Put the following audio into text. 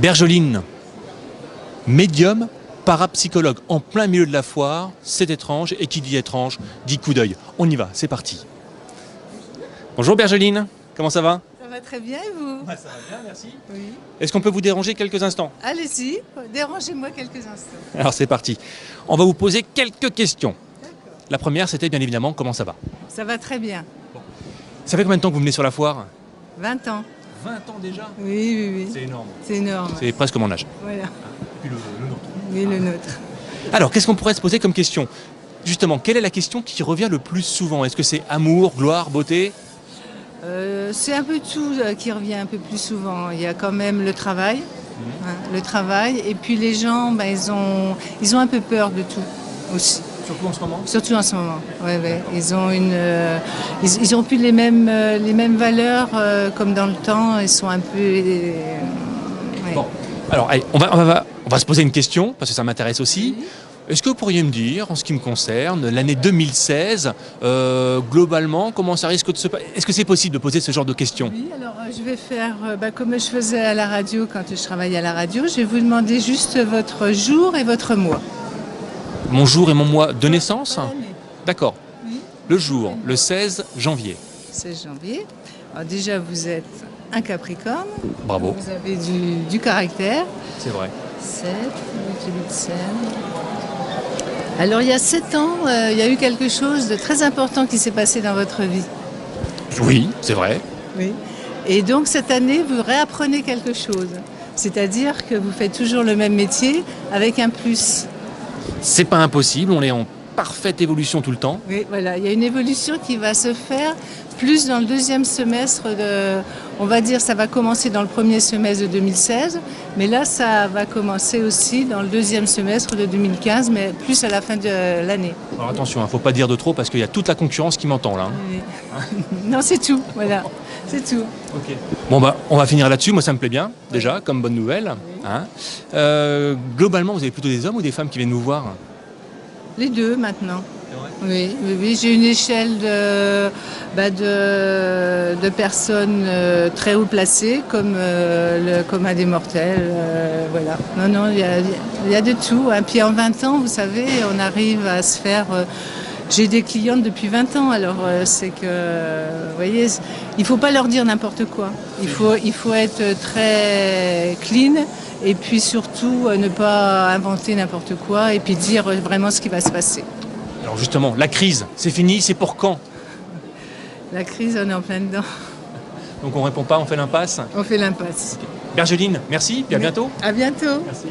Bergeline, médium, parapsychologue, en plein milieu de la foire, c'est étrange, et qui dit étrange, dit coup d'œil. On y va, c'est parti. Bonjour Bergeline, comment ça va? Ça va très bien et vous? Ça va bien, merci. Oui. Est-ce qu'on peut vous déranger quelques instants? Allez-y, dérangez-moi quelques instants. Alors c'est parti. On va vous poser quelques questions. D'accord. La première, c'était bien évidemment comment ça va. Ça va très bien. Ça fait combien de temps que vous venez sur la foire? 20 ans. 20 ans déjà. Oui. C'est énorme. C'est énorme. C'est presque mon âge. Voilà. Et puis le nôtre. Oui, le nôtre. Alors, qu'est-ce qu'on pourrait se poser comme question? Justement, quelle est la question qui revient le plus souvent? Est-ce que c'est amour, gloire, beauté? C'est un peu tout qui revient un peu plus souvent. Il y a quand même le travail. Le travail. Et puis les gens, ils ont un peu peur de tout aussi. Surtout en ce moment? Surtout en ce moment. Ouais. Ils ont ils ont plus les mêmes valeurs comme dans le temps. Ils sont un peu. Ouais. Bon, alors allez, on va se poser une question, parce que ça m'intéresse aussi. Oui. Est-ce que vous pourriez me dire, en ce qui me concerne, l'année 2016, globalement, comment ça risque de se passer? Est-ce que c'est possible de poser ce genre de questions? Oui, alors je vais faire comme je faisais à la radio quand je travaillais à la radio. Je vais vous demander juste votre jour et votre mois. Mon jour et mon mois de naissance? Bonne année. D'accord. Oui. Le jour, le 16 janvier. 16 janvier. Alors déjà, vous êtes un Capricorne. Bravo. Vous avez du caractère. C'est vrai. 7, 8 scène. Alors il y a 7 ans, il y a eu quelque chose de très important qui s'est passé dans votre vie. Oui, c'est vrai. Oui. Et donc cette année, vous réapprenez quelque chose. C'est-à-dire que vous faites toujours le même métier avec un plus. C'est pas impossible, on est en parfaite évolution tout le temps. Oui, voilà. Il y a une évolution qui va se faire plus dans le deuxième semestre on va dire, ça va commencer dans le premier semestre de 2016, mais là, ça va commencer aussi dans le deuxième semestre de 2015, mais plus à la fin de l'année. Alors attention, il ne faut pas dire de trop parce qu'il y a toute la concurrence qui m'entend là. Oui. Non, c'est tout, voilà. C'est tout. Ok. Bon on va finir là-dessus, moi ça me plaît bien, déjà, comme bonne nouvelle. Hein. Globalement, vous avez plutôt des hommes ou des femmes qui viennent vous voir? Les deux maintenant. Oui, j'ai une échelle de personnes très haut placées, comme le commun des mortels. Voilà. Non, il y a de tout. Hein. Puis en 20 ans, vous savez, on arrive à se faire. J'ai des clientes depuis 20 ans, alors c'est que, vous voyez, il ne faut pas leur dire n'importe quoi. Il faut être très clean. Et puis surtout, ne pas inventer n'importe quoi et puis dire vraiment ce qui va se passer. Alors justement, la crise, c'est fini, c'est pour quand? La crise, on est en plein dedans. Donc on répond pas, on fait l'impasse? On fait l'impasse. Bergeline, merci, puis à bientôt. À bientôt. Merci.